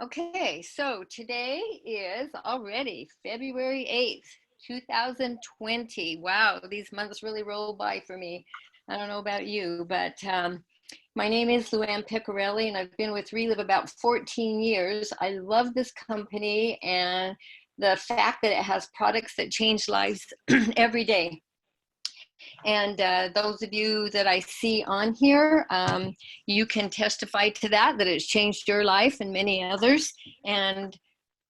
Okay, so today is already February 8th, 2020. Wow, these months really roll by for me. I don't know about you, but my name is Lou Ann Pecorelli, and I've been with Relive about 14 years. I love this company and the fact that it has products that change lives every day. And those of you that I see on here, you can testify to that it's changed your life and many others. And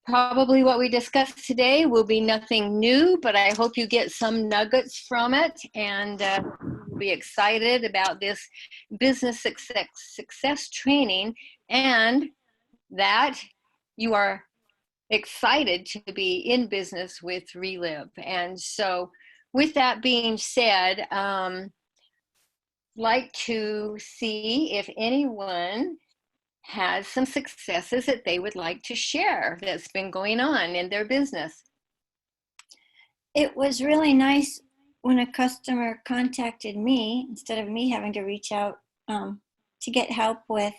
probably what we discuss today will be nothing new, but I hope you get some nuggets from it and you'll be excited about this business success training, and that you are excited to be in business with Relive. And so with that being said, like to see if anyone has some successes that they would like to share that's been going on in their business. It was really nice when a customer contacted me instead of me having to reach out to get help with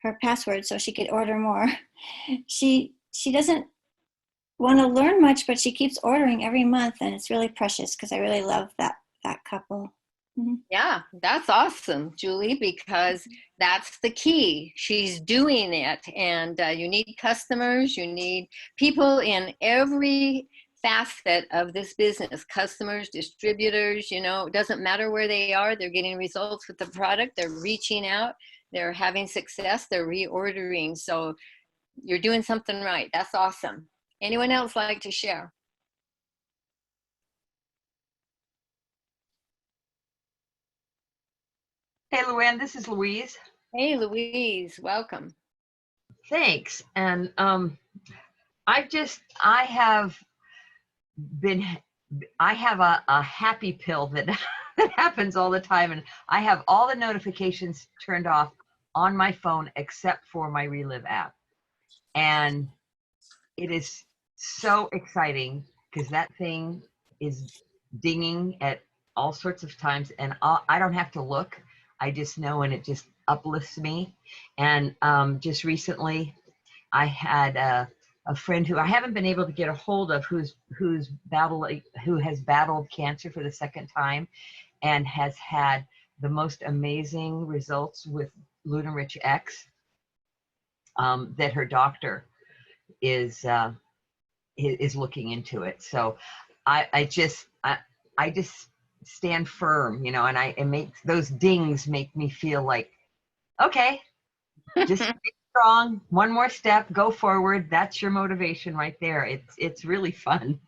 her password so she could order more. She doesn't want to learn much, but she keeps ordering every month, and it's really precious because I really love that couple. Mm-hmm. Yeah, that's awesome, Julie, because that's the key. She's doing it, and you need customers, you need people in every facet of this business, customers, distributors, it doesn't matter where they are, they're getting results with the product, they're reaching out, they're having success, they're reordering. So you're doing something right. That's awesome. Anyone else like to share? Hey, Lou Ann, this is Louise. Hey, Louise, welcome. Thanks. And I have a happy pill that that happens all the time, and I have all the notifications turned off on my phone except for my Relive app. And it is so exciting because that thing is dinging at all sorts of times, and I don't have to look. I just know, and it just uplifts me. And just recently, I had a friend who I haven't been able to get a hold of, who has battled cancer for the second time, and has had the most amazing results with Lunarich X. That her doctor is looking into it. So I just stand firm, and it makes those dings make me feel like, okay, just stay strong, one more step, go forward. That's your motivation right there. It's really fun.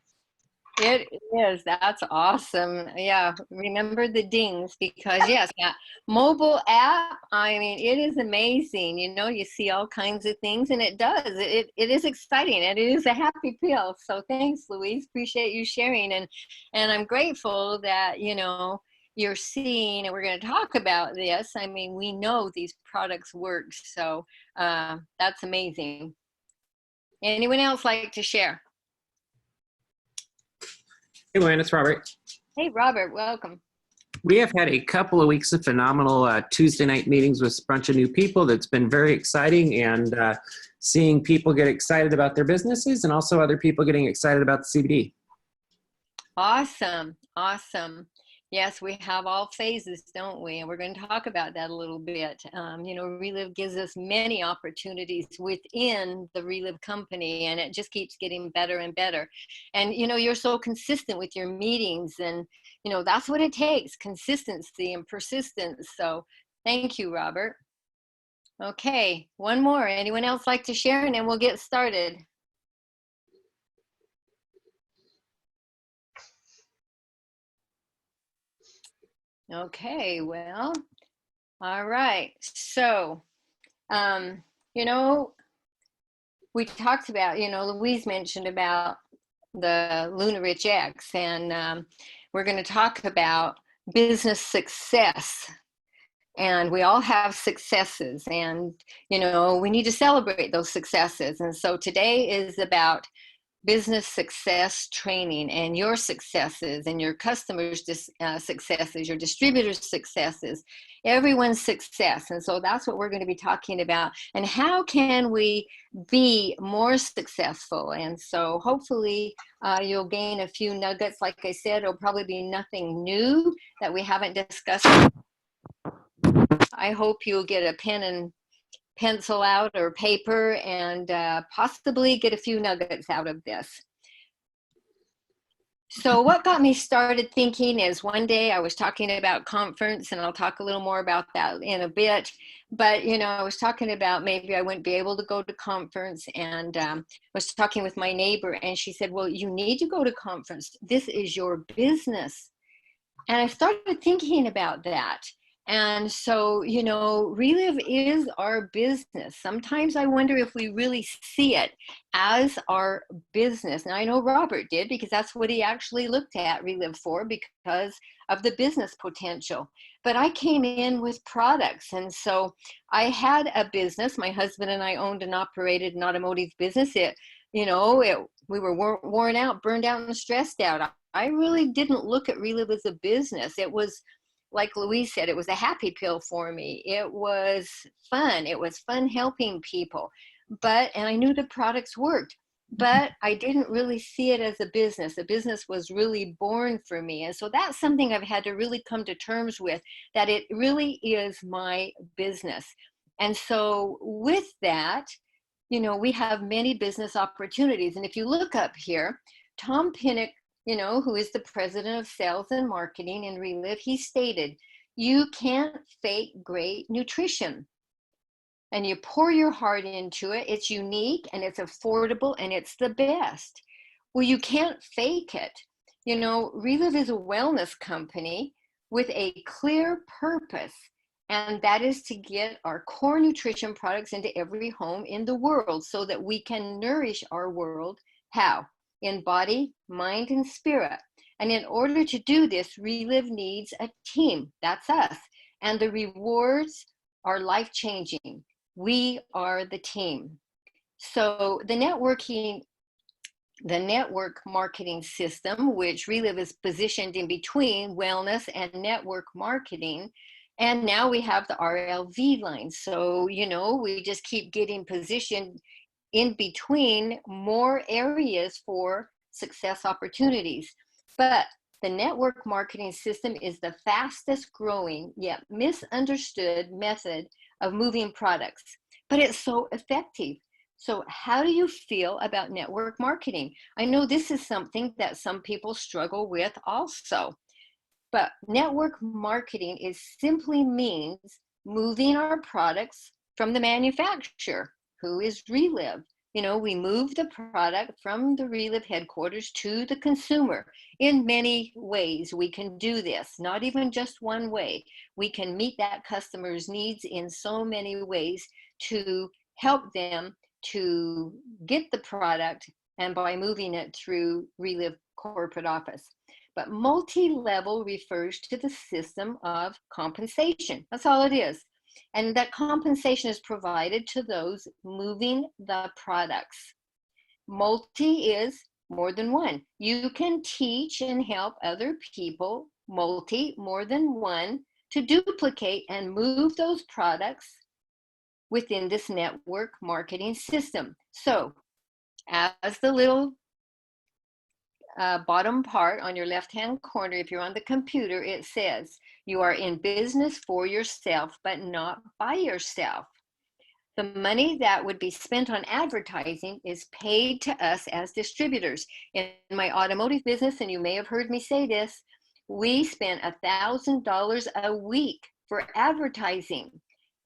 It is. That's awesome. Yeah. Remember the dings, because yes, that mobile app, I mean, it is amazing. You see all kinds of things, and it does. It is exciting, and it is a happy pill. So thanks, Louise. Appreciate you sharing. And I'm grateful that, you're seeing, and we're going to talk about this. I mean, we know these products work. So that's amazing. Anyone else like to share? Hey, Lou Ann, it's Robert. Hey, Robert, welcome. We have had a couple of weeks of phenomenal Tuesday night meetings with a bunch of new people. That's been very exciting, and seeing people get excited about their businesses, and also other people getting excited about the CBD. Awesome. Awesome. Yes, we have all phases, don't we? And we're going to talk about that a little bit. Relive gives us many opportunities within the Relive company, and it just keeps getting better and better. And, you're so consistent with your meetings, and, that's what it takes, consistency and persistence. So thank you, Robert. Okay, one more. Anyone else like to share? And then we'll get started. Okay, well, all right. So, we talked about, Louise mentioned about the Lunarich X, and we're going to talk about business success. And we all have successes, and, we need to celebrate those successes. And so today is about business success training, and your successes and your customers' successes, your distributors' successes, everyone's success. And so that's what we're going to be talking about. And how can we be more successful? And so hopefully you'll gain a few nuggets. Like I said, it'll probably be nothing new that we haven't discussed. I hope you'll get a pen and pencil out or paper and possibly get a few nuggets out of this. So what got me started thinking is one day I was talking about conference, and I'll talk a little more about that in a bit. But, you know, I was talking about maybe I wouldn't be able to go to conference, and was talking with my neighbor, and she said, well, you need to go to conference. This is your business. And I started thinking about that. And so, you know, Relive is our business. Sometimes I wonder if we really see it as our business. And I know Robert did, because that's what he actually looked at Relive for, because of the business potential. But I came in with products. And so I had a business. My husband and I owned and operated an automotive business. We were worn out, burned out, and stressed out. I really didn't look at Relive as a business. It was, like Louise said, it was a happy pill for me. It was fun. It was fun helping people. And I knew the products worked, but I didn't really see it as a business. The business was really born for me. And so that's something I've had to really come to terms with, that it really is my business. And so with that, you know, we have many business opportunities. And if you look up here, Tom Pinnock, you know, who is the president of sales and marketing in Relive, he stated, you can't fake great nutrition. And you pour your heart into it. It's unique and it's affordable and it's the best. Well, you can't fake it. You know, Relive is a wellness company with a clear purpose, and that is to get our core nutrition products into every home in the world so that we can nourish our world. How? In body, mind, and spirit. And in order to do this, Relive needs a team. That's us. And the rewards are life-changing. We are the team. So the network marketing system, which Relive is positioned in between wellness and network marketing. And now we have the RLV line. So, you know, we just keep getting positioned in between more areas for success opportunities. But the network marketing system is the fastest growing yet misunderstood method of moving products, but it's so effective. So how do you feel about network marketing? I know this is something that some people struggle with also, but network marketing is simply means moving our products from the manufacturer, who is Relive. You know, we move the product from the Relive headquarters to the consumer. In many ways, we can do this, not even just one way. We can meet that customer's needs in so many ways to help them to get the product, and by moving it through Relive corporate office. But multi-level refers to the system of compensation. That's all it is. And that compensation is provided to those moving the products. Multi is more than one. You can teach and help other people, more than one, to duplicate and move those products within this network marketing system. So as the little bottom part on your left-hand corner, if you're on the computer, it says, you are in business for yourself, but not by yourself. The money that would be spent on advertising is paid to us as distributors. In my automotive business, and you may have heard me say this, we spent $1,000 a week for advertising.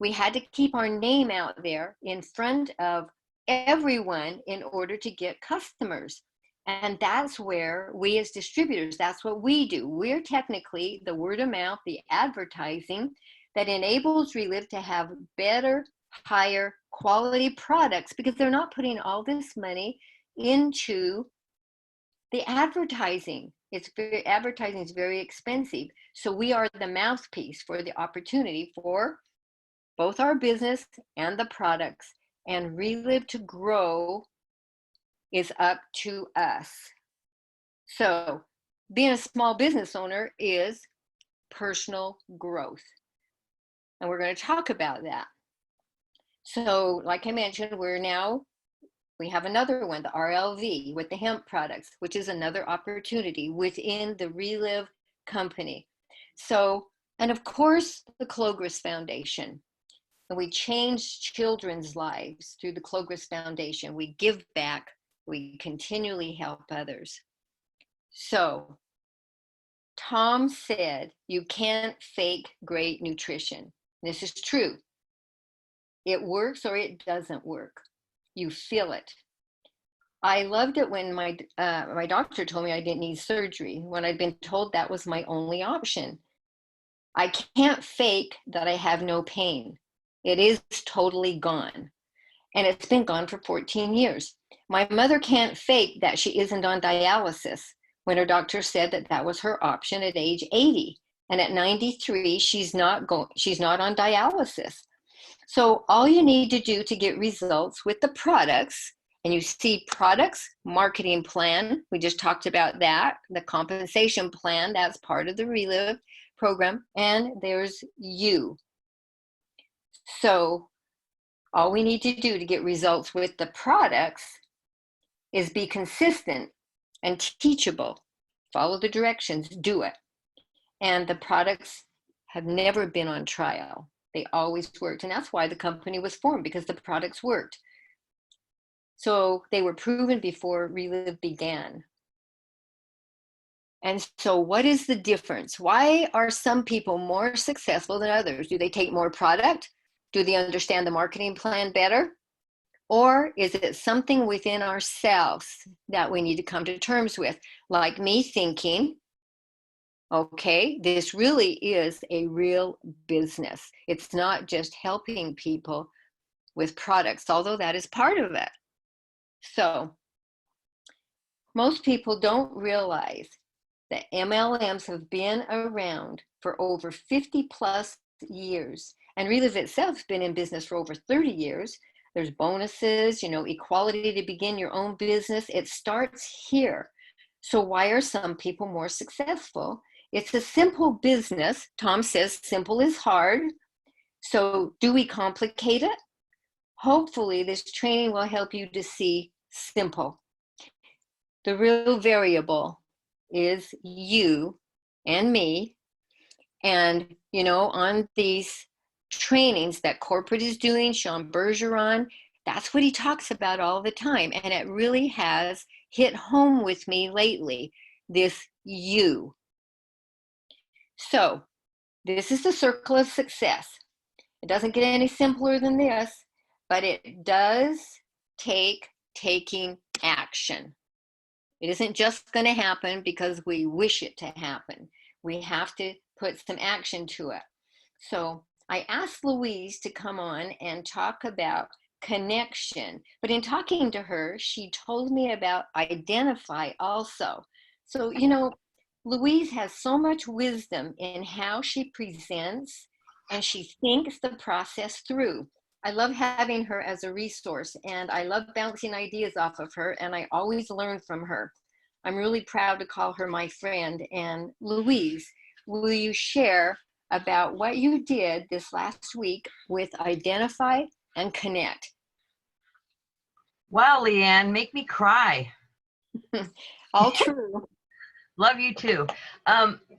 We had to keep our name out there in front of everyone in order to get customers. And that's where we as distributors, that's what we do. We're technically the word of mouth, the advertising that enables Relive to have better, higher quality products, because they're not putting all this money into the advertising. Advertising is very expensive. So we are the mouthpiece for the opportunity for both our business and the products, and Relive to grow is up to us. So being a small business owner is personal growth. And we're going to talk about that. So like I mentioned, we have another one, the RLV with the hemp products, which is another opportunity within the Relive company. So, and of course, the Clogris Foundation. And we change children's lives through the Clogris Foundation. We give back, we continually help others. So, Tom said, you can't fake great nutrition. This is true. It works or it doesn't work. You feel it. I loved it when my doctor told me I didn't need surgery, when I'd been told that was my only option. I can't fake that I have no pain. It is totally gone. And it's been gone for 14 years. My mother can't fake that she isn't on dialysis when her doctor said that that was her option at age 80. And at 93, she's not on dialysis. So all you need to do to get results with the products, and you see products, marketing plan, we just talked about that, the compensation plan, that's part of the Relive program, and there's you. So all we need to do to get results with the products is be consistent and teachable. Follow the directions, do it. And the products have never been on trial. They always worked. And that's why the company was formed, because the products worked. So they were proven before Relive began. And so what is the difference? Why are some people more successful than others? Do they take more product? Do they understand the marketing plan better? Or is it something within ourselves that we need to come to terms with? Like me thinking, okay, this really is a real business. It's not just helping people with products, although that is part of it. So most people don't realize that MLMs have been around for over 50 plus years. And Relive itself has been in business for over 30 years. There's bonuses, equality to begin your own business. It starts here. So why are some people more successful? It's a simple business. Tom says simple is hard. So do we complicate it? Hopefully this training will help you to see simple. The real variable is you and me. And, on these trainings that corporate is doing, Sean Bergeron, that's what he talks about all the time. And it really has hit home with me lately, this you. So this is the circle of success. It doesn't get any simpler than this, but it does take taking action. It isn't just going to happen because we wish it to happen. We have to put some action to it. So I asked Louise to come on and talk about connection. But in talking to her, she told me about identify also. So, Louise has so much wisdom in how she presents and she thinks the process through. I love having her as a resource, and I love bouncing ideas off of her, and I always learn from her. I'm really proud to call her my friend. And Louise, will you share about what you did this last week with Identify and Connect? Wow, Leanne, make me cry. All true. Love you too.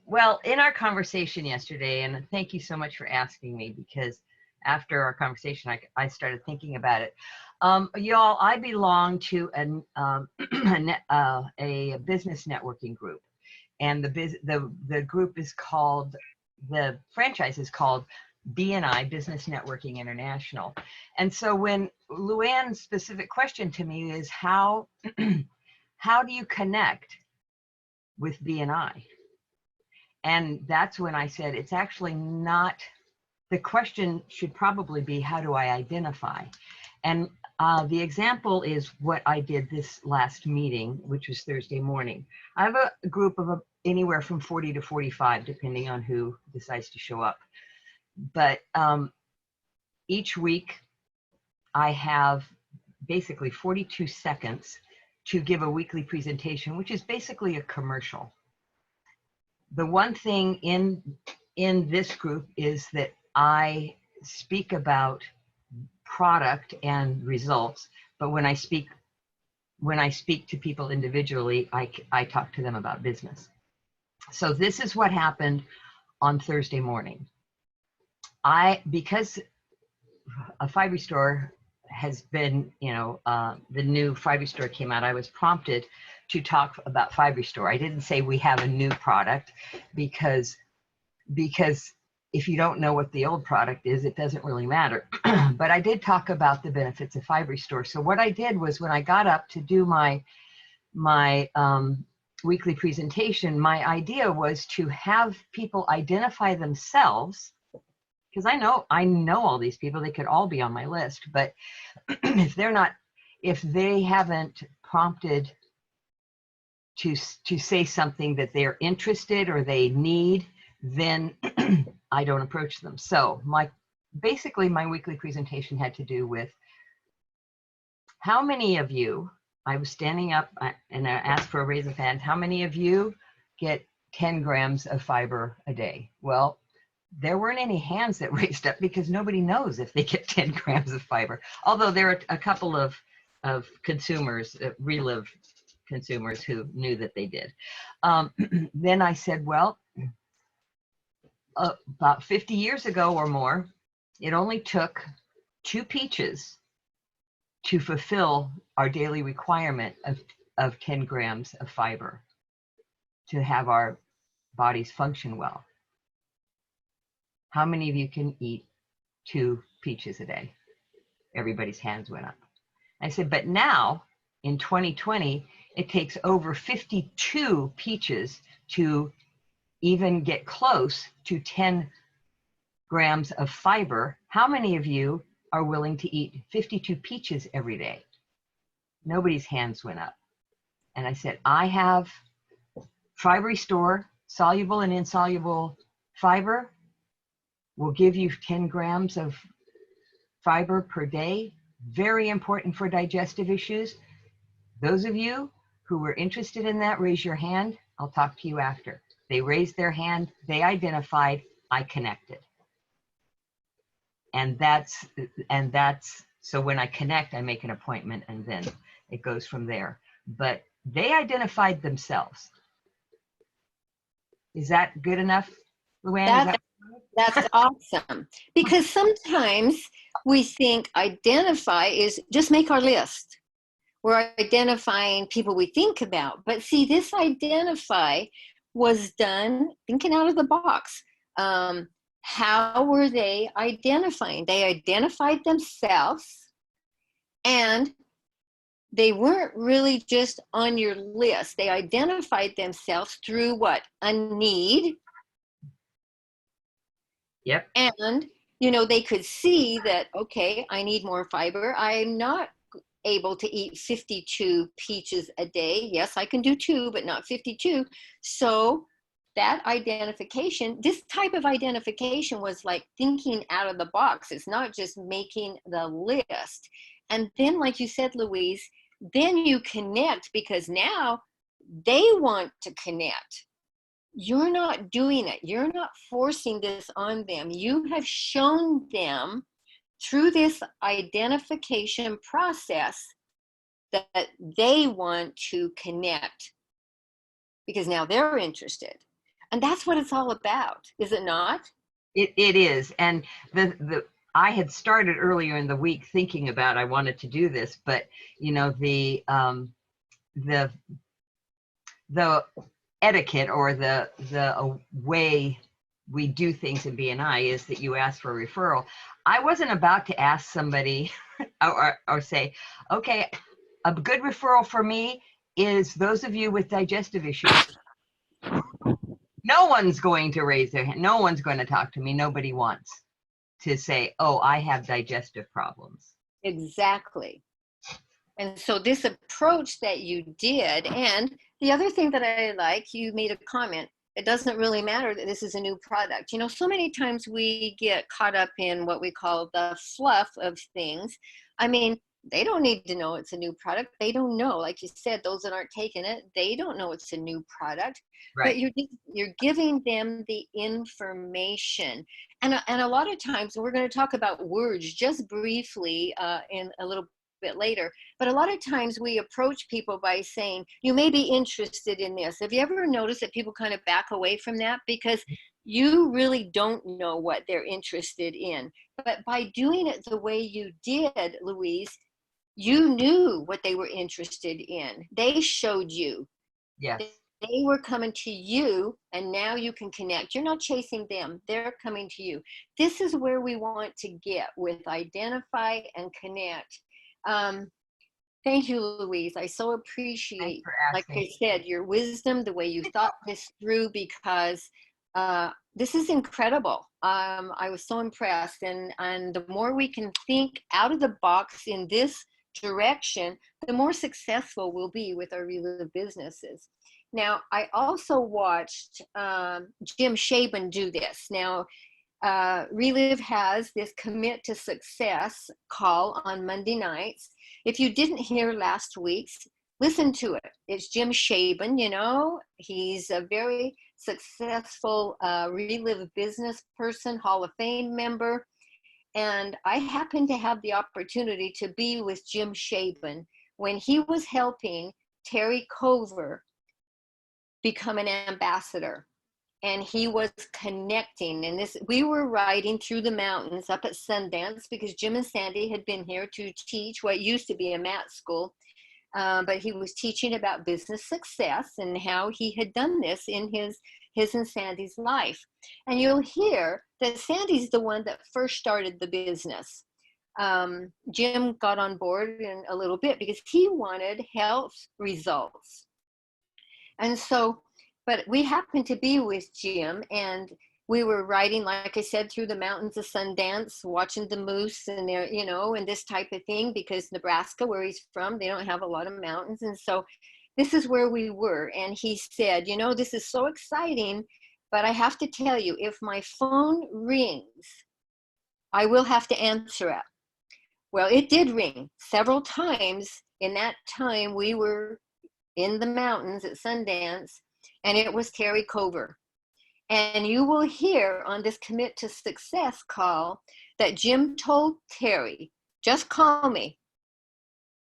Well, in our conversation yesterday, and thank you so much for asking me, because after our conversation, I started thinking about it. Y'all, I belong to a business networking group, and the group is called, the franchise is called BNI, Business Networking International. And so when Lou Ann's specific question to me is how do you connect with BNI? And that's when I said, it's actually not, the question should probably be, how do I identify? And the example is what I did this last meeting, which was Thursday morning. I have a group of anywhere from 40 to 45, depending on who decides to show up. But each week I have basically 42 seconds to give a weekly presentation, which is basically a commercial. The one thing in this group is that I speak about product and results, but when I speak to people individually, I talk to them about business. So this is what happened on Thursday morning. Because a Five Restore has been, the new Five Restore came out, I was prompted to talk about Five Restore. I didn't say we have a new product because if you don't know what the old product is, it doesn't really matter. But I did talk about the benefits of Five Restore. So what I did was, when I got up to do my weekly presentation, my idea was to have people identify themselves, because I know all these people, they could all be on my list, but if they haven't prompted to say something that they're interested or they need, then I don't approach them. So basically my weekly presentation had to do with how many of you, I was standing up and I asked for a raise of hands, how many of you get 10 grams of fiber a day? Well, there weren't any hands that raised up because nobody knows if they get 10 grams of fiber. Although there are a couple of consumers, Relive consumers, who knew that they did. Then I said, well, about 50 years ago or more, it only took 2 peaches to fulfill our daily requirement of 10 grams of fiber to have our bodies function well. How many of you can eat 2 peaches a day? Everybody's hands went up. I said, but now in 2020, it takes over 52 peaches to even get close to 10 grams of fiber. How many of you are willing to eat 52 peaches every day? Nobody's hands went up. And I said, I have Fiber Restore, soluble and insoluble fiber, will give you 10 grams of fiber per day. Very important for digestive issues. Those of you who were interested in that, raise your hand. I'll talk to you after. They raised their hand, they identified, I connected. And that's, so when I connect, I make an appointment and then it goes from there. But they identified themselves. Is that good enough, Lou Ann? That's awesome. Because sometimes we think identify is just make our list. We're identifying people we think about. But see, this identify was done thinking out of the box. How were they identifying? They identified themselves, and they weren't really just on your list. They identified themselves through what? A need. Yep. And, they could see that, okay, I need more fiber. I'm not able to eat 52 peaches a day. Yes, I can do 2, but not 52. So that identification, this type of identification was like thinking out of the box. It's not just making the list. And then, like you said, Louise, then you connect because now they want to connect. You're not doing it. You're not forcing this on them. You have shown them through this identification process that they want to connect because now they're interested. And that's what it's all about, is it not? It is. And I had started earlier in the week thinking about I wanted to do this, but the etiquette or the way we do things in BNI is that you ask for a referral. I wasn't about to ask somebody or say, okay, a good referral for me is those of you with digestive issues. No one's going to raise their hand. No one's going to talk to me. Nobody wants to say, oh, I have digestive problems. Exactly. And so this approach that you did, and the other thing that I like, you made a comment, it doesn't really matter that this is a new product. So many times we get caught up in what we call the fluff of things. I mean, they don't need to know it's a new product. They don't know, like you said, those that aren't taking it, they don't know it's a new product. But Right. you're giving them the information. And a lot of times, and we're going to talk about words just briefly in a little bit later, but a lot of times we approach people by saying, you may be interested in this. Have you ever noticed that people kind of back away from that because you really don't know what they're interested in? But by doing it the way you did, Louise, you knew what they were interested in. They showed you. Yes. They were coming to you, and now you can connect. You're not chasing them. They're coming to you. This is where we want to get with identify and connect. Thank you, Louise. I so Thanks appreciate, for like I asking. said, your wisdom, the way you thought this through, because this is incredible. I was so impressed. And the more we can think out of the box in this direction, the more successful we'll be with our Relive businesses. Now, I also watched Jim Shaban do this. Now, Relive has this Commit to Success call on Monday nights. If you didn't hear last week's, listen to it. It's Jim Shaban, you know, he's a very successful Relive business person, Hall of Fame member. And I happened to have the opportunity to be with Jim Shaban when he was helping Terry Cover become an ambassador. And he was connecting, and this, we were riding through the mountains up at Sundance because Jim and Sandy had been here to teach what used to be a mat school, but he was teaching about business success and how he had done this in his and Sandy's life. And you'll hear that Sandy's the one that first started the business. Jim got on board in a little bit because he wanted health results. And so, but we happened to be with Jim, and we were riding, like I said, through the mountains of Sundance, watching the moose and there, you know, and this type of thing, because Nebraska, where he's from, they don't have a lot of mountains. And so this is where we were. And he said, you know, this is so exciting, but I have to tell you, if my phone rings, I will have to answer it. Well, it did ring several times in that time we were in the mountains at Sundance, and it was Terry Cover. And you will hear on this Commit to Success call that Jim told Terry, just call me.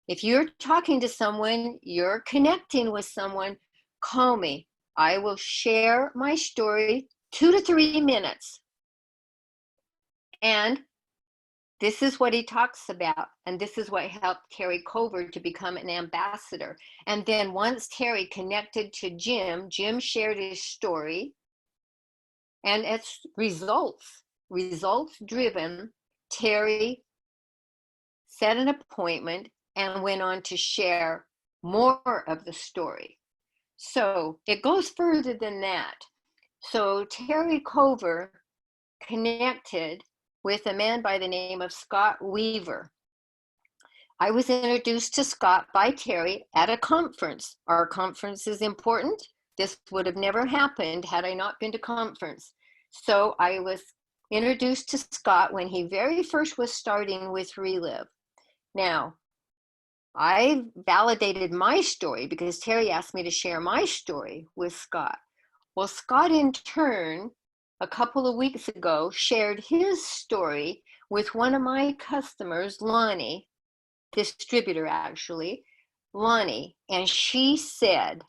If you're talking to someone, you're connecting with someone, call me. I will share my story 2 to 3 minutes. And this is what he talks about. And this is what helped Terry Cover to become an ambassador. And then once Terry connected to Jim, Jim shared his story. And it's results driven. Terry set an appointment and went on to share more of the story. So it goes further than that. So Terry Cover connected with a man by the name of Scott Weaver. I was introduced to Scott by Terry at a conference. Our conference is important. This would have never happened had I not been to conference. So I was introduced to Scott when he very first was starting with Relive. Now, I validated my story because Terry asked me to share my story with Scott. Well, Scott in turn, a couple of weeks ago, shared his story with one of my customers, Lonnie, distributor actually, Lonnie, and she said,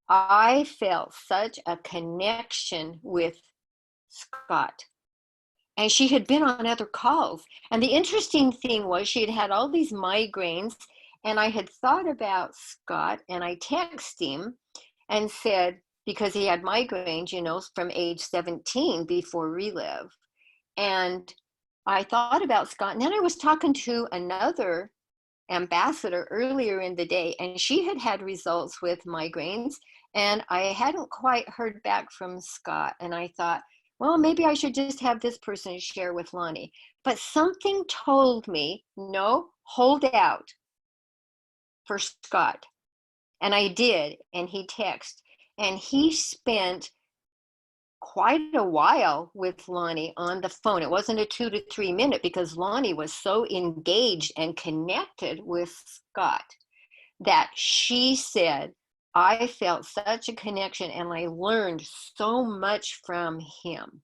I felt such a connection with Scott. And she had been on other calls. And the interesting thing was she had had all these migraines, and I had thought about Scott, and I texted him and said, because he had migraines, you know, from age 17 before Relive. And I thought about Scott. And then I was talking to another ambassador earlier in the day, and she had had results with migraines. And I hadn't quite heard back from Scott. And I thought, well, maybe I should just have this person share with Lonnie. But something told me, no, hold out for Scott. And I did. And he texted. And he spent quite a while with Lonnie on the phone. It wasn't a 2 to 3 minute because Lonnie was so engaged and connected with Scott that she said, I felt such a connection and I learned so much from him.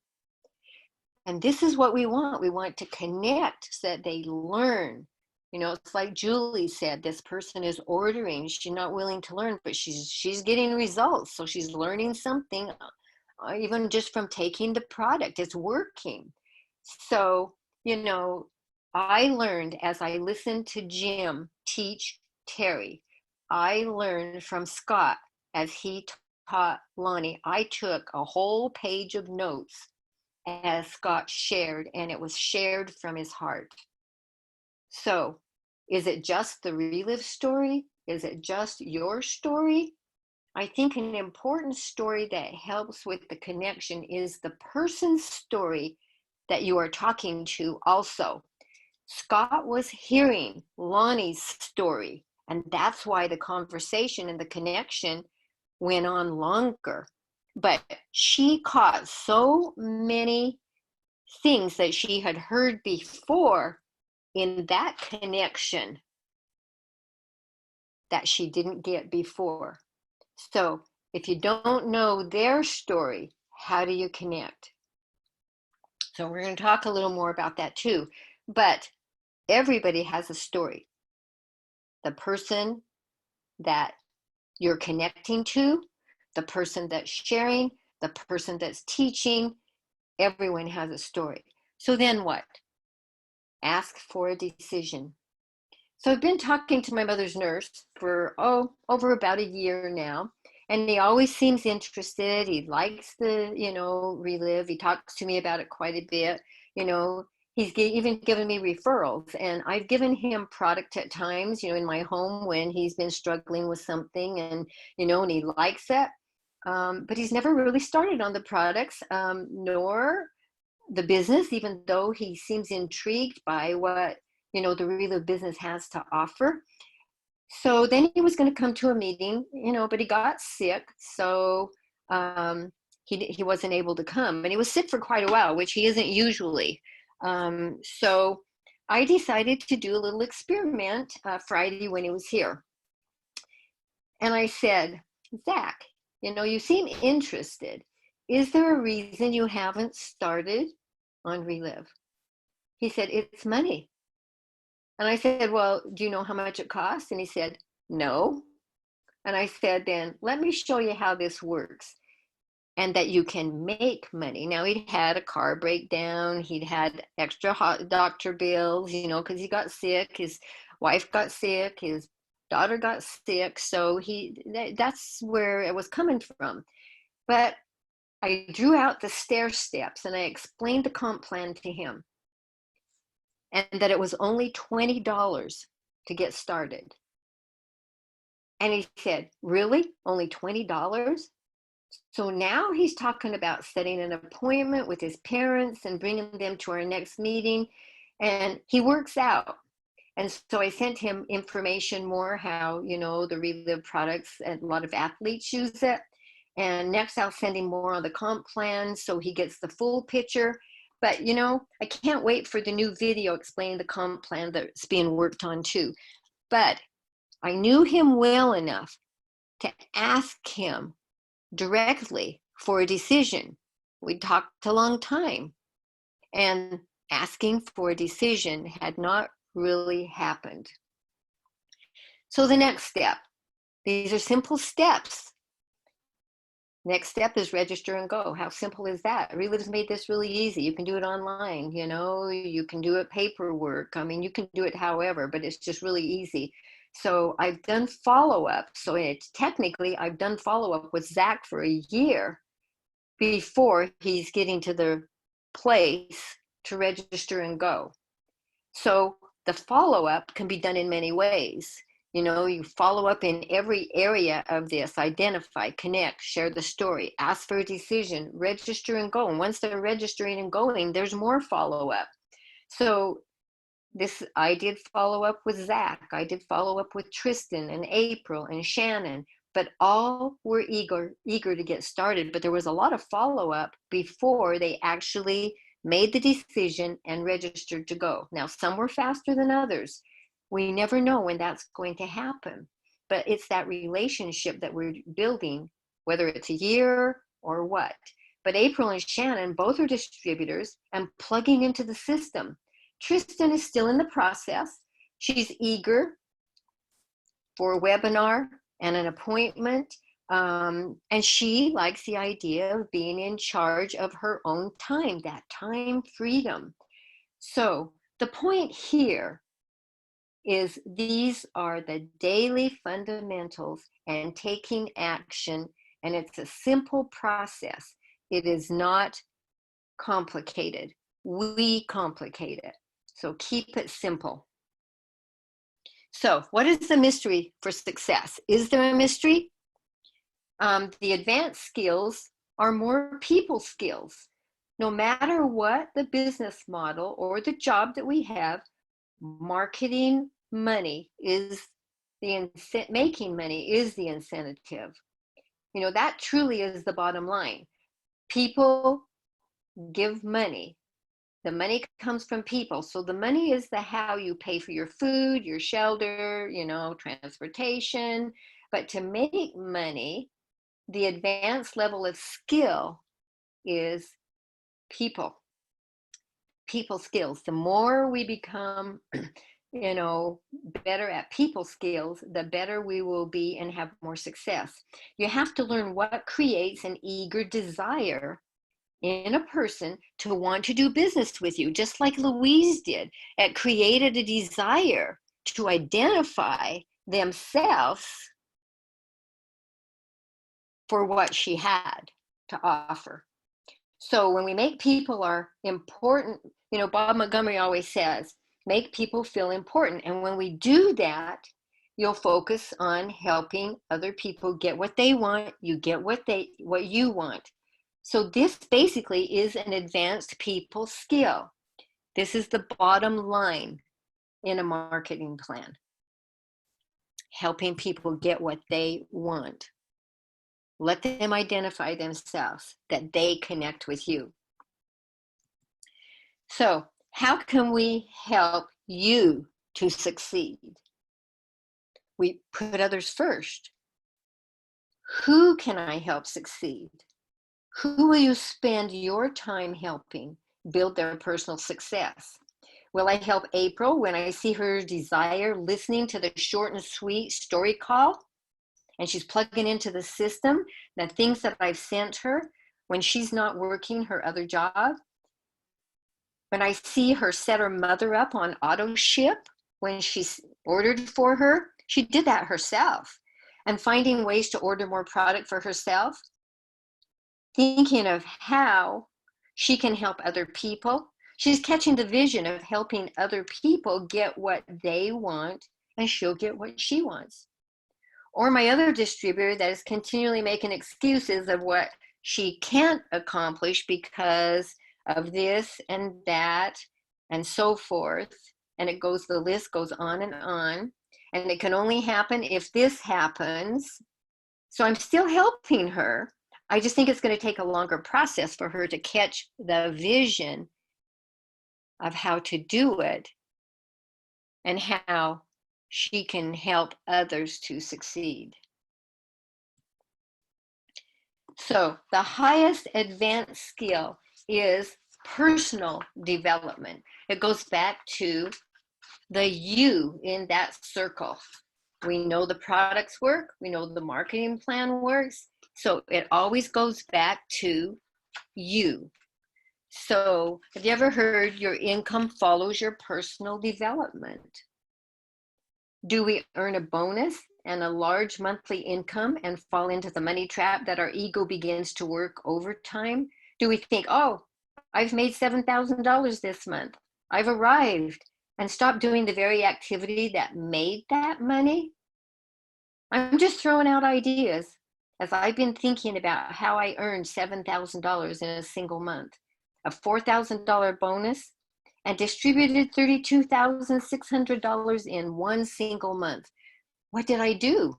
And this is what we want. We want to connect so that they learn. You know, it's like Julie said, this person is ordering. She's not willing to learn, but she's getting results. So she's learning something, even just from taking the product. It's working. So, you know, I learned as I listened to Jim teach Terry. I learned from Scott as he taught Lonnie. I took a whole page of notes as Scott shared, and it was shared from his heart. So, is it just the Relive story? Is it just your story? I think an important story that helps with the connection is the person's story that you are talking to also. Scott was hearing Lonnie's story, and that's why the conversation and the connection went on longer. But she caught so many things that she had heard before in that connection that she didn't get before. So if you don't know their story, how do you connect? So we're going to talk a little more about that too. But everybody has a story. The person that you're connecting to, the person that's sharing, the person that's teaching, everyone has a story. So then what? Ask for a decision. So I've been talking to my mother's nurse for, over about a year now. And he always seems interested. He likes the, Relive. He talks to me about it quite a bit. He's even given me referrals. And I've given him product at times, in my home when he's been struggling with something and he likes it. But he's never really started on the products, nor the business, even though he seems intrigued by what, the Relive business has to offer. So then he was going to come to a meeting, but he got sick. So he wasn't able to come. And he was sick for quite a while, which he isn't usually. So I decided to do a little experiment Friday when he was here. And I said, Zach, you seem interested. Is there a reason you haven't started on Relive? He said, it's money. And I said, well, do you know how much it costs? And he said, no. And I said, then let me show you how this works and that you can make money. Now, he'd had a car breakdown. He'd had extra doctor bills, because he got sick. His wife got sick. His daughter got sick. So that's where it was coming from. But I drew out the stair steps and I explained the comp plan to him. And that it was only $20 to get started. And he said, really? Only $20? So now he's talking about setting an appointment with his parents and bringing them to our next meeting. And he works out. And so I sent him information more how, the Relive products, and a lot of athletes use it. And next I'll send him more on the comp plan so he gets the full picture. But, I can't wait for the new video explaining the comp plan that's being worked on too. But I knew him well enough to ask him directly for a decision. We talked a long time, and asking for a decision had not really happened. So the next step, these are simple steps. Next step is register and go. How simple is that? Relive's made this really easy. You can do it online, you can do it paperwork. I mean, you can do it however, but it's just really easy. So I've done follow-up. So technically I've done follow-up with Zach for a year before he's getting to the place to register and go. So the follow-up can be done in many ways. You follow up in every area of this, identify, connect, share the story, ask for a decision, register and go. And once they're registering and going, there's more follow-up. So I did follow up with Zach. I did follow up with Tristan and April and Shannon. but all were eager to get started. But there was a lot of follow-up before they actually made the decision and registered to go. Now, some were faster than others. We never know when that's going to happen, but it's that relationship that we're building, whether it's a year or what. But April and Shannon both are distributors and plugging into the system. Tristan is still in the process. She's eager for a webinar and an appointment. And she likes the idea of being in charge of her own time, that time freedom. So the point here is these are the daily fundamentals and taking action. And it's a simple process. It is not complicated. We complicate it. So keep it simple. So what is the mystery for success? Is there a mystery? The advanced skills are more people skills. No matter what the business model or the job that we have, marketing money is making money is the incentive. You know, that truly is the bottom line. People give money. The money comes from people. So the money is the how you pay for your food, your shelter, you know, transportation. But to make money, the advanced level of skill is people skills. The more we become, you know, better at people skills, the better we will be and have more success. You have to learn what creates an eager desire in a person to want to do business with you, just like Louise did. It created a desire to identify themselves for what she had to offer. So when we make people are important, you know, Bob Montgomery always says, make people feel important. And when we do that, you'll focus on helping other people get what they want. You get what you want. So this basically is an advanced people skill. This is the bottom line in a marketing plan. Helping people get what they want. Let them identify themselves, that they connect with you. So how can we help you to succeed? We put others first. Who can I help succeed? Who will you spend your time helping build their personal success? Will I help April when I see her desire listening to the short and sweet story call? And she's plugging into the system, the things that I've sent her when she's not working her other job. When I see her set her mother up on auto ship when she's ordered for her, she did that herself. And finding ways to order more product for herself, thinking of how she can help other people. She's catching the vision of helping other people get what they want, and she'll get what she wants. Or my other distributor that is continually making excuses of what she can't accomplish because of this and that and so forth. And the list goes on. And it can only happen if this happens. So I'm still helping her. I just think it's going to take a longer process for her to catch the vision of how to do it and how she can help others to succeed. So the highest advanced skill is personal development. It goes back to the you in that circle. We know the products work. We know the marketing plan works. So it always goes back to you. So have you ever heard your income follows your personal development? Do we earn a bonus and a large monthly income and fall into the money trap that our ego begins to work overtime? Do we think, oh, I've made $7,000 this month. I've arrived, and stop doing the very activity that made that money? I'm just throwing out ideas as I've been thinking about how I earned $7,000 in a single month, a $4,000 bonus, and distributed $32,600 in one single month. What did I do?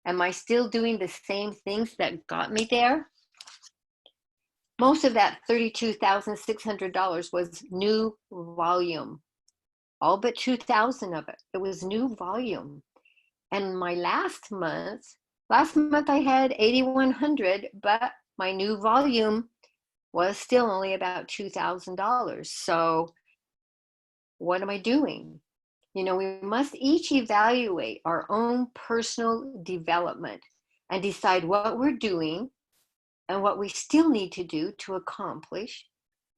Am I still doing the same things that got me there? Most of that $32,600 was new volume, all but 2,000 of it. It was new volume. And my last month I had 8,100, but my new volume was still only about $2,000. So what am I doing? You know, we must each evaluate our own personal development and decide what we're doing and what we still need to do to accomplish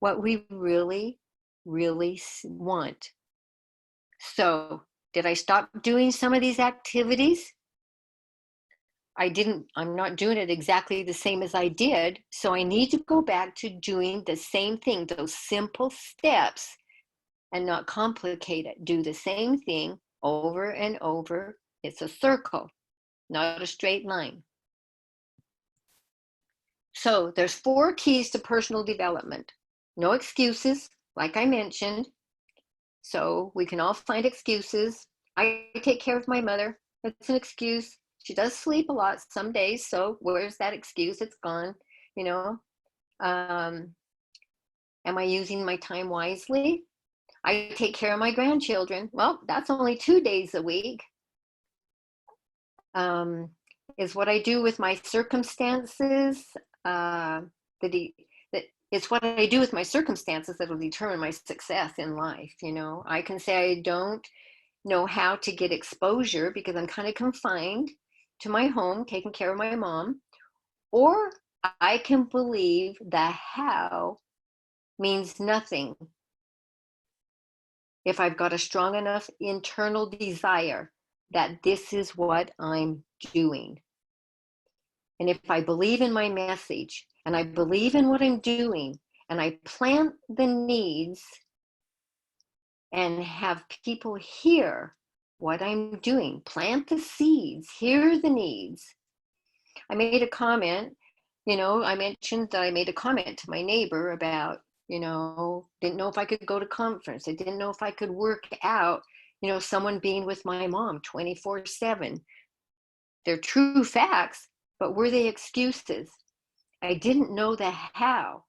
what we really, really want. So, did I stop doing some of these activities? I'm not doing it exactly the same as I did. So I need to go back to doing the same thing, those simple steps, and not complicate it. Do the same thing over and over. It's a circle, not a straight line. So there's 4 keys to personal development. No excuses, like I mentioned. So we can all find excuses. I take care of my mother. It's an excuse. She does sleep a lot some days, so where's that excuse? It's gone, you know. Am I using my time wisely? I take care of my grandchildren. Well, that's only 2 days a week. Is what I do with my circumstances, it's what I do with my circumstances that will determine my success in life. You know, I can say I don't know how to get exposure because I'm kind of confined to my home, taking care of my mom, or I can believe the how means nothing if I've got a strong enough internal desire that this is what I'm doing. And if I believe in my message and I believe in what I'm doing and I plant the needs and have people hear what I'm doing, plant the seeds, hear the needs. I made a comment, you know, I mentioned that I made a comment to my neighbor about, you know, didn't know if I could go to conference. I didn't know if I could work out, you know, someone being with my mom 24/7. They're true facts, but were they excuses? I didn't know the how.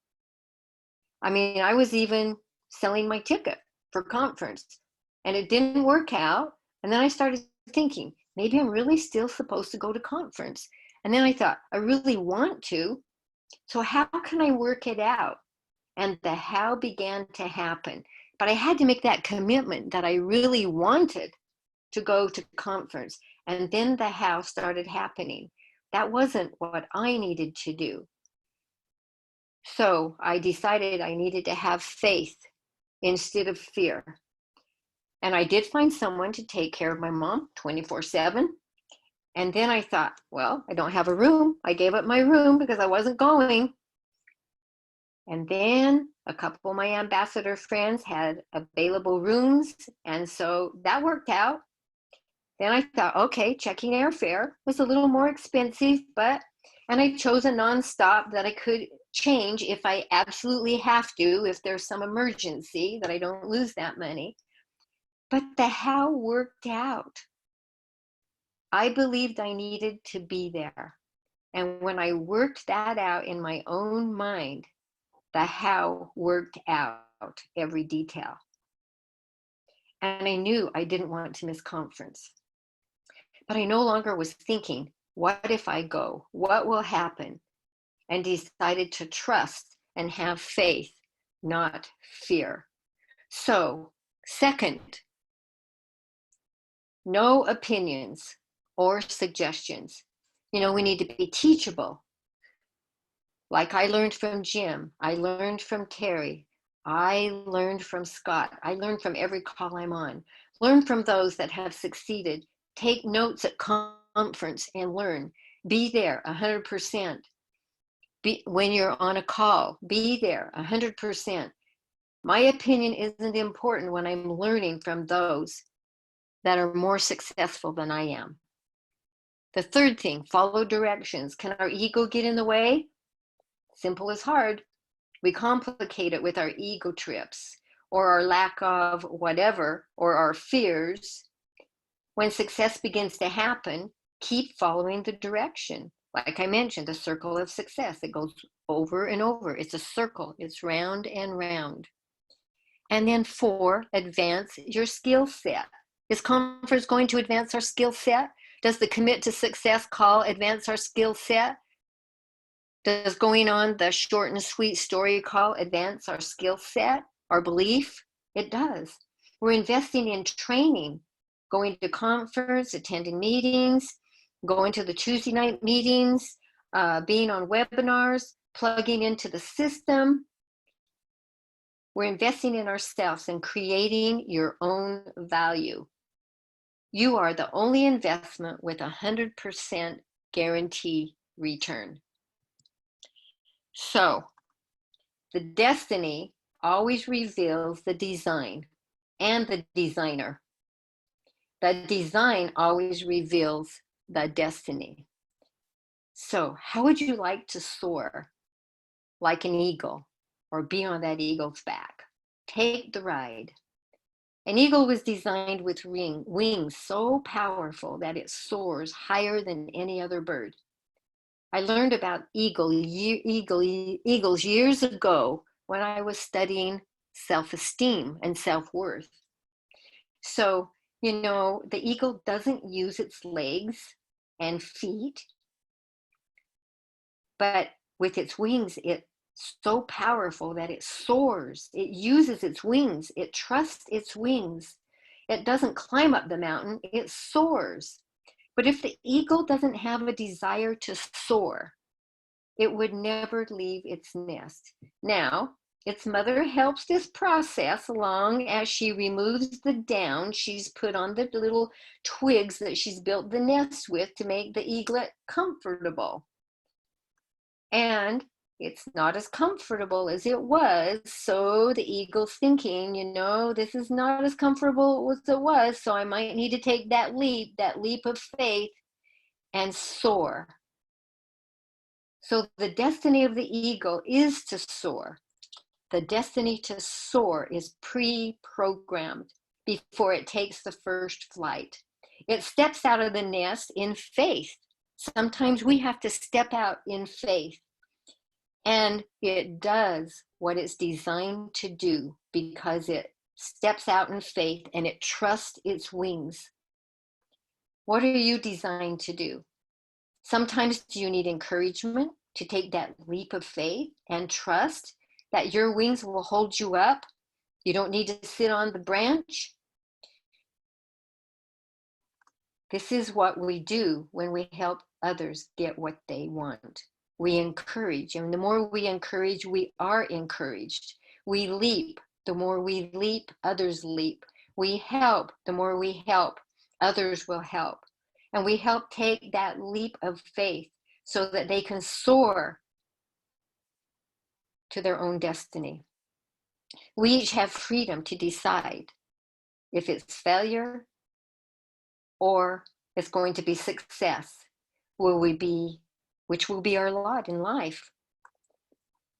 I mean, I was even selling my ticket for conference and it didn't work out. And then I started thinking, maybe I'm really still supposed to go to conference. And then I thought, I really want to. So how can I work it out? And the how began to happen. But I had to make that commitment that I really wanted to go to conference. And then the how started happening. That wasn't what I needed to do. So I decided I needed to have faith instead of fear. And I did find someone to take care of my mom 24/7. And then I thought, well, I don't have a room. I gave up my room because I wasn't going. And then a couple of my ambassador friends had available rooms. And so that worked out. Then I thought, okay, checking airfare was a little more expensive, and I chose a nonstop that I could change if I absolutely have to, if there's some emergency, that I don't lose that money. But the how worked out. I believed I needed to be there. And when I worked that out in my own mind, the how worked out every detail. And I knew I didn't want to miss conference. But I no longer was thinking, what if I go? What will happen? And decided to trust and have faith, not fear. So, second, no opinions or suggestions. You know, we need to be teachable. Like I learned from Jim, I learned from Terry, I learned from Scott, I learned from every call I'm on. Learn from those that have succeeded. Take notes at conference and learn. Be there 100%. When you're on a call, be there 100%. My opinion isn't important when I'm learning from those that are more successful than I am. The third thing, follow directions. Can our ego get in the way? Simple as hard. We complicate it with our ego trips or our lack of whatever or our fears. When success begins to happen, Keep following the direction. Like I mentioned, the circle of success. It goes over and over. It's a circle. It's round and round. And then 4, advance your skill set. Is conference going to advance our skill set? Does the commit to success call advance our skill set? Does going on the short and sweet story call advance our skill set, our belief? It does. We're investing in training, going to conference, attending meetings, going to the Tuesday night meetings, being on webinars, plugging into the system. We're investing in ourselves and creating your own value. You are the only investment with 100% guarantee return. So, the destiny always reveals the design and the designer. The design always reveals the destiny. So, how would you like to soar like an eagle or be on that eagle's back? Take the ride. An eagle was designed with wings so powerful that it soars higher than any other bird. I learned about eagles years ago when I was studying self-esteem and self-worth. So, the eagle doesn't use its legs and feet, but with its wings, it's so powerful that it soars. It uses its wings. It trusts its wings. It doesn't climb up the mountain, it soars. But if the eagle doesn't have a desire to soar, it would never leave its nest. Now, its mother helps this process along as she removes the down she's put on the little twigs that she's built the nest with to make the eaglet comfortable. And it's not as comfortable as it was, so the eagle's thinking, this is not as comfortable as it was, so I might need to take that leap of faith, and soar. So the destiny of the eagle is to soar. The destiny to soar is pre-programmed before it takes the first flight. It steps out of the nest in faith. Sometimes we have to step out in faith. And it does what it's designed to do because it steps out in faith and it trusts its wings. What are you designed to do? Sometimes you need encouragement to take that leap of faith and trust that your wings will hold you up. You don't need to sit on the branch. This is what we do when we help others get what they want. We encourage, and the more we encourage, we are encouraged. We leap. The more we leap, others leap. We help. The more we help, others will help. And we help take that leap of faith so that they can soar to their own destiny. We each have freedom to decide if it's failure or it's going to be success. Which will be our lot in life.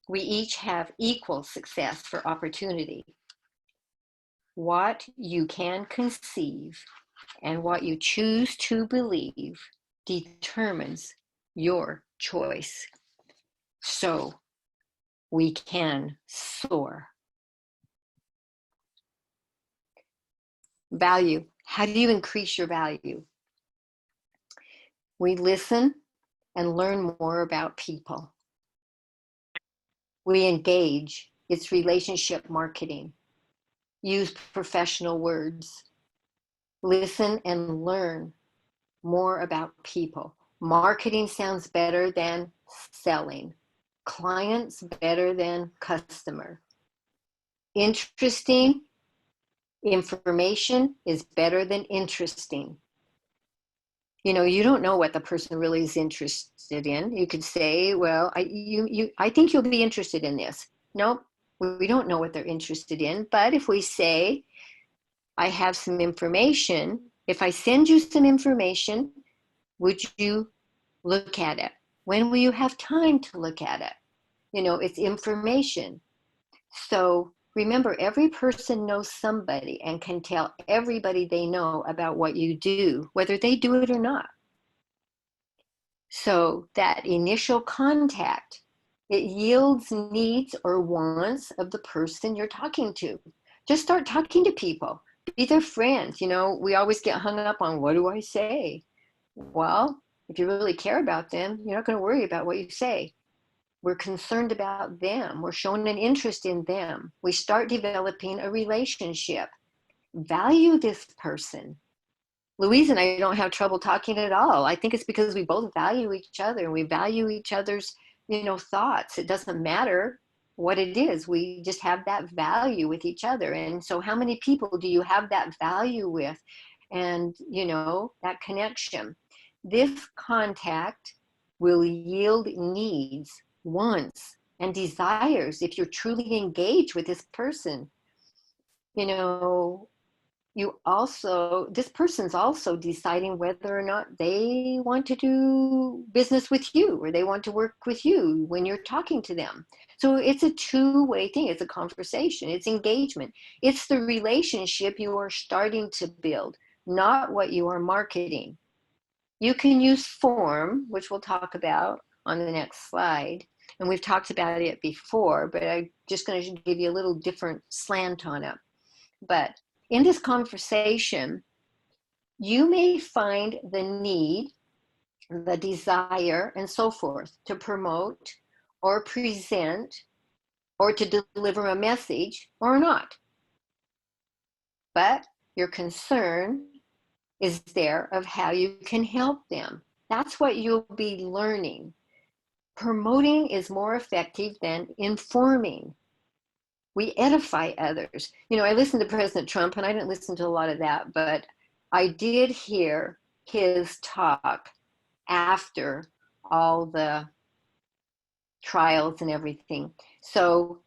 We each have equal success for opportunity. What you can conceive and what you choose to believe determines your choice. So we can soar. Value. How do you increase your value? We listen and learn more about people. We engage. It's relationship marketing. Use professional words. Listen and learn more about people. Marketing sounds better than selling. Clients better than customer. Interesting information is better than interesting. You don't know what the person really is interested in. You could say, well, I think you'll be interested in this. Nope, we don't know what they're interested in. But if we say, I have some information, if I send you some information, would you look at it? When will you have time to look at it? It's information. So remember, every person knows somebody and can tell everybody they know about what you do, whether they do it or not. So that initial contact, it yields needs or wants of the person you're talking to. Just start talking to people. Be their friends. You know, we always get hung up on, what do I say? Well, if you really care about them, you're not going to worry about what you say. We're concerned about them. We're showing an interest in them. We start developing a relationship. Value this person. Louise and I don't have trouble talking at all. I think it's because we both value each other and we value each other's, thoughts. It doesn't matter what it is. We just have that value with each other. And so how many people do you have that value with? And, that connection. This contact will yield needs, wants, and desires if you're truly engaged with this person. You know, this person's also deciding whether or not they want to do business with you or they want to work with you when you're talking to them. So it's a two-way thing. It's a conversation. It's engagement. It's the relationship you are starting to build, not what you are marketing. You can use form, which we'll talk about on the next slide. And we've talked about it before, but I'm just going to give you a little different slant on it. But in this conversation, you may find the need, the desire, and so forth to promote or present or to deliver a message or not. But your concern is there of how you can help them. That's what you'll be learning. Promoting is more effective than informing. We edify others. I listened to President Trump, and I didn't listen to a lot of that, but I did hear his talk after all the trials and everything. So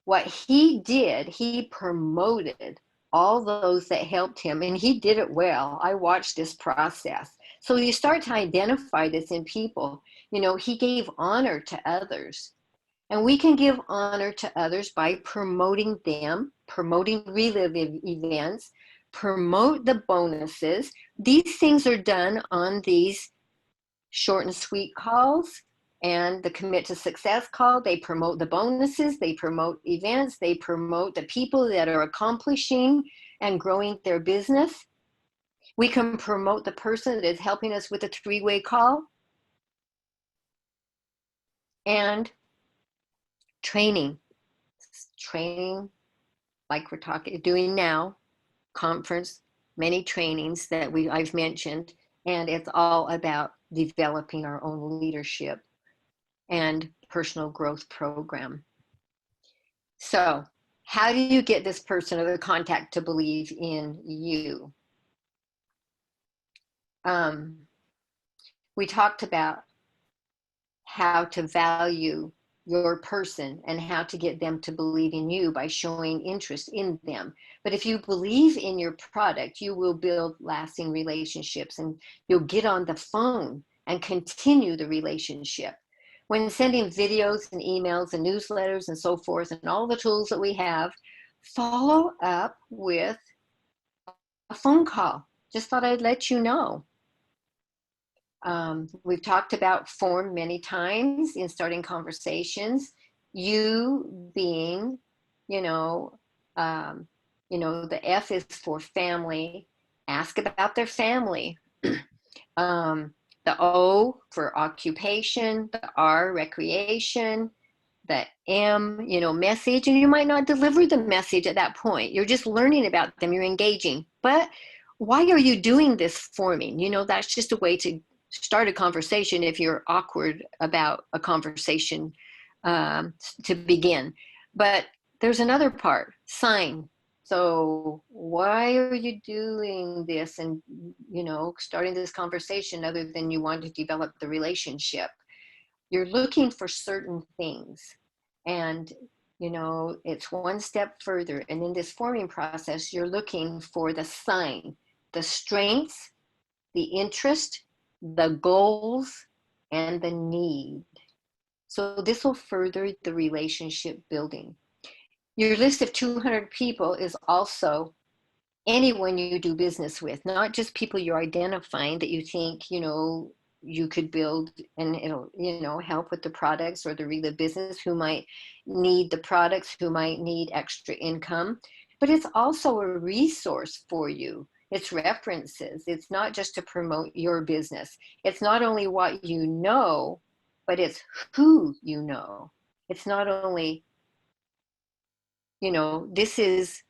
what he did, he promoted all those that helped him, and he did it well. I watched this process. So you start to identify this in people. He gave honor to others. And we can give honor to others by promoting them, promoting relive events, promote the bonuses. These things are done on these short and sweet calls and the commit to success call. They promote the bonuses, they promote events, they promote the people that are accomplishing and growing their business. We can promote the person that is helping us with a three-way call. And training like we're doing now, conference, many trainings that I've mentioned, and it's all about developing our own leadership and personal growth program. So how do you get this person or the contact to believe in you? We talked about how to value your person and how to get them to believe in you by showing interest in them. But if you believe in your product, you will build lasting relationships and you'll get on the phone and continue the relationship. When sending videos and emails and newsletters and so forth and all the tools that we have, follow up with a phone call. Just thought I'd let you know. We've talked about form many times in starting conversations. You being, the F is for family. Ask about their family. The O for occupation, the R, recreation, the M, message. And you might not deliver the message at that point. You're just learning about them. You're engaging. But why are you doing this forming? That's just a way to start a conversation if you're awkward about a conversation to begin. But there's another part, sign. So why are you doing this and, starting this conversation other than you want to develop the relationship? You're looking for certain things. And, it's one step further. And in this forming process, you're looking for the sign, the strengths, the interest, the goals, and the need. So this will further the relationship building. Your list of 200 people is also anyone you do business with, not just people you're identifying that you think, you could build, and it'll, help with the products or the Relive business, who might need the products, who might need extra income. But it's also a resource for you. It's references. It's not just to promote your business. It's not only what you know, but it's who you know. It's not only, this is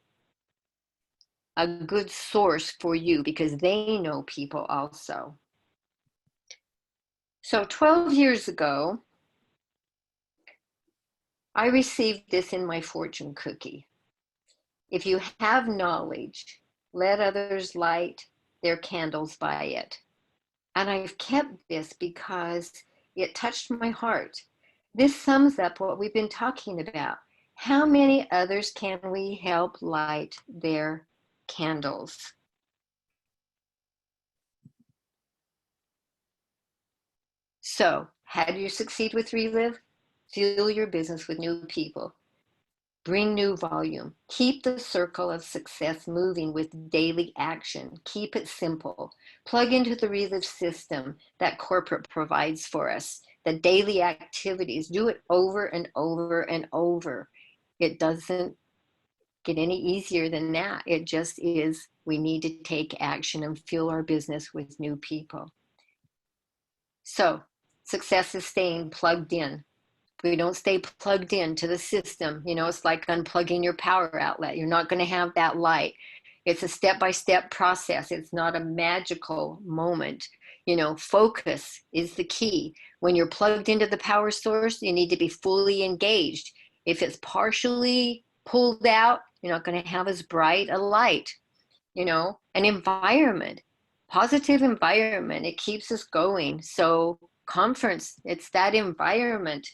a good source for you because they know people also. So 12 years ago, I received this in my fortune cookie. If you have knowledge, let others light their candles by it. And I've kept this because it touched my heart. This sums up what we've been talking about. How many others can we help light their candles? So, how do you succeed with Relive? Fill your business with new people. Bring new volume. Keep the circle of success moving with daily action. Keep it simple. Plug into the Relive system that corporate provides for us. The daily activities. Do it over and over and over. It doesn't get any easier than that. It just is. We need to take action and fill our business with new people. So, success is staying plugged in. If we don't stay plugged in to the system, it's like unplugging your power outlet. You're not going to have that light. It's a step-by-step process. It's not a magical moment. Focus is the key. When you're plugged into the power source, you need to be fully engaged. If it's partially pulled out, you're not going to have as bright a light. An environment, positive environment, it keeps us going. So conference, it's that environment.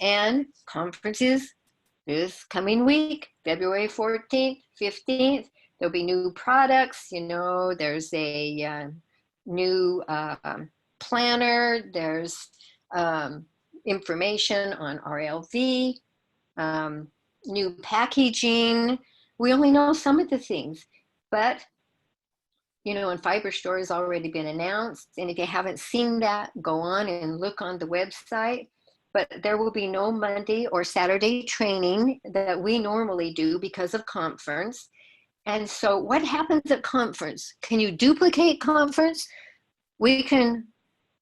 And conferences this coming week, February 14th, 15th, there'll be new products. There's a new planner. There's information on RLV, new packaging. We only know some of the things, but and Fiber Store has already been announced. And if you haven't seen that, go on and look on the website. But there will be no Monday or Saturday training that we normally do because of conference. And so what happens at conference? Can you duplicate conference? We can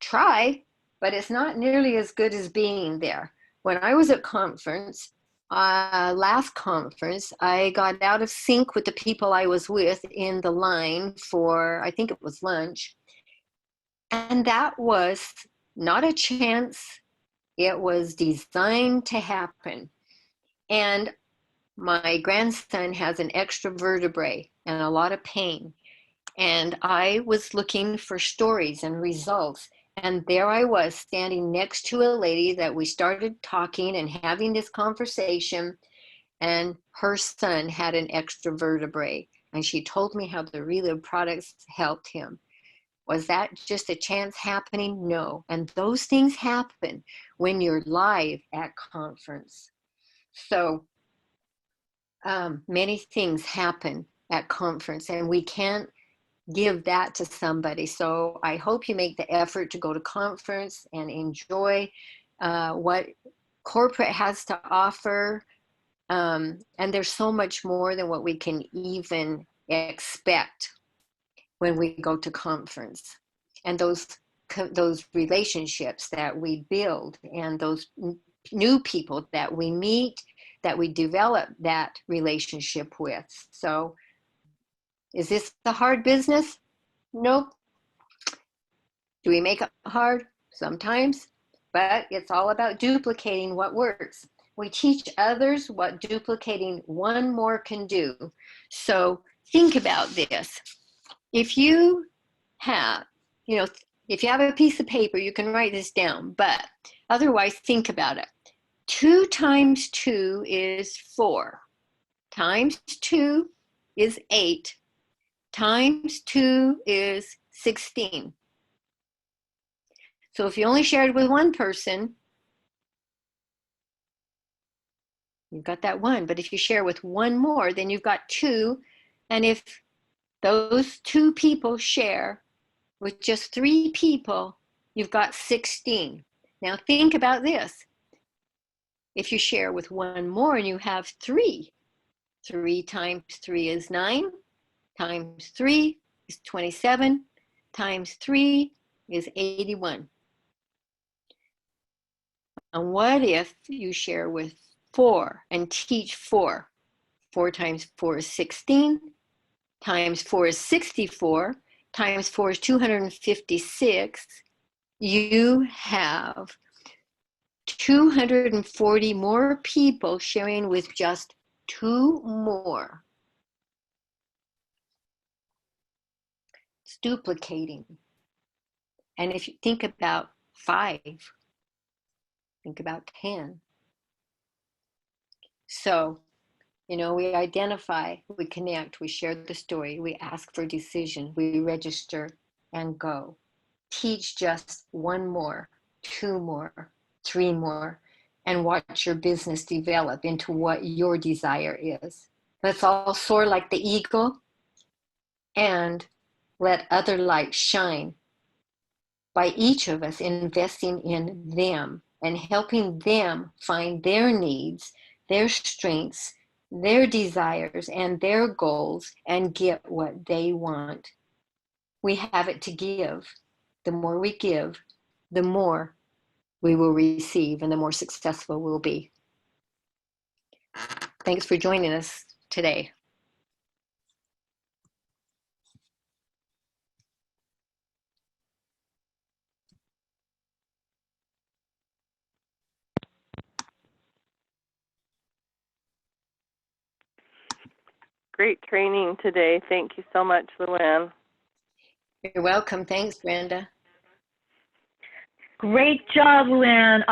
try, but it's not nearly as good as being there. When I was at conference, last conference, I got out of sync with the people I was with in the line for, I think it was lunch. And that was not a chance. It was designed to happen. And my grandson has an extra vertebrae and a lot of pain. And I was looking for stories and results. And there I was standing next to a lady that we started talking and having this conversation. And her son had an extra vertebrae. And she told me how the Relive products helped him. Was that just a chance happening? No. And those things happen when you're live at conference. So many things happen at conference, and we can't give that to somebody. So I hope you make the effort to go to conference and enjoy what corporate has to offer. And there's so much more than what we can even expect when we go to conference. And those relationships that we build and those new people that we meet, that we develop that relationship with. So is this a hard business? Nope. Do we make it hard? Sometimes, but it's all about duplicating what works. We teach others what duplicating one more can do. So think about this. If you have, if you have a piece of paper, you can write this down, but otherwise think about it. 2 times 2 is 4. Times 2 is 8. Times 2 is 16. So if you only shared with one person, you've got that 1. But if you share with one more, then you've got 2. And if those 2 people share with just 3 people, you've got 16. Now think about this. If you share with one more and you have 3, 3 times 3 is 9, times 3 is 27, times 3 is 81. And what if you share with 4 and teach 4? 4 times 4 is 16, times 4 is 64, times 4 is 256. You have 240 more people sharing with just 2 more. It's duplicating. And if you think about 5, think about 10. So, we identify, we connect, we share the story, we ask for decision, we register and go. Teach just 1 more, 2 more, 3 more, and watch your business develop into what your desire is. Let's all soar like the eagle and let other light shine by each of us investing in them and helping them find their needs, their strengths, their desires, and their goals, and get what they want. We have it to give. The more we give, the more we will receive, and the more successful we'll be. Thanks for joining us today. Great training today. Thank you so much, Lou Ann. You're welcome. Thanks, Brenda. Great job, Lou Ann.